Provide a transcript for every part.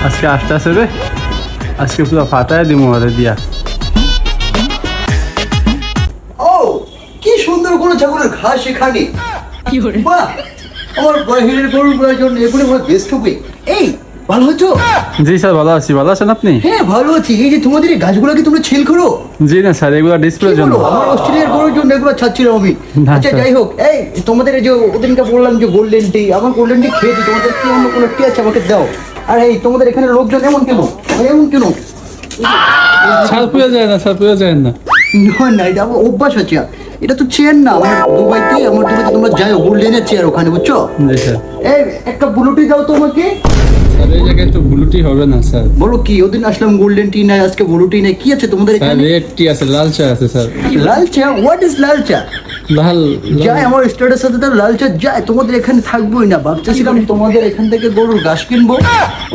আজকে আসতে আছে রে, আজকে পুরো ফাটায় দিমু ওরে দিয়া। ও কি সুন্দর কোনো ছাগলের ঘাস এখানে। বাহ, আমার বাহিরের গরুগুলোর জন্য এগুলো আমার বেস্ট হবে। এই ভালো হতো? জি স্যার ভালো আছি, ভালো আছেন আপনি? হ্যাঁ ভালো আছি। এই যে তোমাদের এই গাছগুলো কি তোমরা ছেল করো? জি না স্যার, এগুলো ডিসপ্লের কি জন্য। বলো? আমার অস্ট্রেলিয়ার গরুর জন্য এগুলো ছাড়ছিলাম আমি। না, আচ্ছা স্যার। যাই হোক, এই তোমাদের এই যে ওদিনকে বললাম যে গোল্ডেন টি, আমার গোল্ডেন টি খেয়েছি, তোমাদের কি অন্য কোনো টি আছে আমাকে দাও। আর এই তোমাদের এখানে লোকজন এমন কেন, এমন কেন? স্যার পুরো যায় না, স্যার পুরো যায় না। না না, এটা আমার অভ্যাস আছে। এটা তো চেয়ার না, আমার দুবাইতে তোমরা যাও গোল্ডেনের চেয়ার ওখানে, বুঝছো? জি স্যার। এই একটা ব্লুটি দাও তোমাকে। স্যার এই জায়গায় তো ব্লুটি হবে না স্যার। বলো কি, ওদিন আসলাম গোল্ডেন টি নাই, আজকে ব্লুটি নাই, কি আছে তোমাদের স্যার এখানে? রেড টি আছে, লাল চা আছে স্যার। লাল চা? হোয়াট ইজ লাল চা? লাল যায় আমার স্ট্যাটাস সাথে তার লাল চা যায়, তোমাদের এখানে থাকবোই না। ভাবতেছিলাম তোমাদের এখান থেকে গরুর ঘাস কিনবো।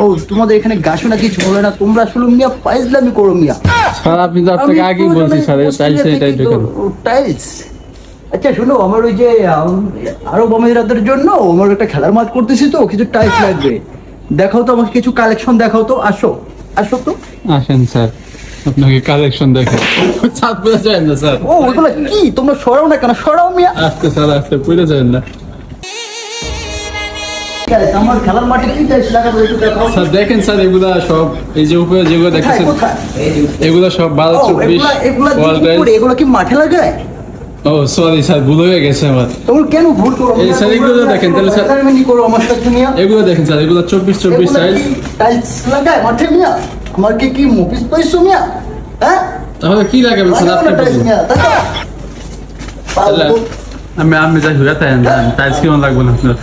ও তোমাদের এখানে ঘাসও না কিছু হবে না, তোমরা আসলে মিয়া পাইজলামি করো মিয়া। স্যার আপনি তো আপনাকে আগেই বলছি স্যার, এই টাইলস এটাই ঢোকান। টাইলস? আচ্ছা শোনো, আমার ওই যে আরব আমিরাতের জন্য আমার একটা খেলার মাঠ করতেছি, তো কিছু টাইলস লাগবে। দেখাও তো আমাকে কিছু কালেকশন, দেখাও তো। আসো আসো তো। আসেন স্যার, আপনাকে কালেকশন দেখে। স্যার পুরো যায় না স্যার। ও ওইগুলো কি, তোমরা সরাও না কেন? সরাও মিয়া। আস্তে স্যার আস্তে, পুরো যায় না। আমার খেলার মাঠে কি টাইলস লাগাবো একটু দেখাও। স্যার দেখেন স্যার, এগুলা সব এই যে উপরে যেগুলো কোথায় দেখতেছেন, কোথায়? এগুলো সব 12-24 এগুলা ওয়াল কি টাইলস। করে? এগুলা কি মাঠে লাগায়? ও সরি স্যার, ভুল হয়ে গেছে আমার। তোমরা কেন ভুল করো? এই স্যার, এগুলো দেখেন তাহলে স্যার। এমনি করো আমার সাথে মিয়া। এগুলো দেখেন স্যার, এগুলো 24-24 টাইলস। টাইলস লাগায় মাঠে মিয়া? আমার কি মফিস পাইছো মিয়া? হ্যাঁ তাহলে কি লাগাবেন স্যার আপনি টাইলস বলুন। মিয়া, তাই তো? তাহলে আমি যাই হয়ে তাই টাইলস কেমন লাগবে না আপনার?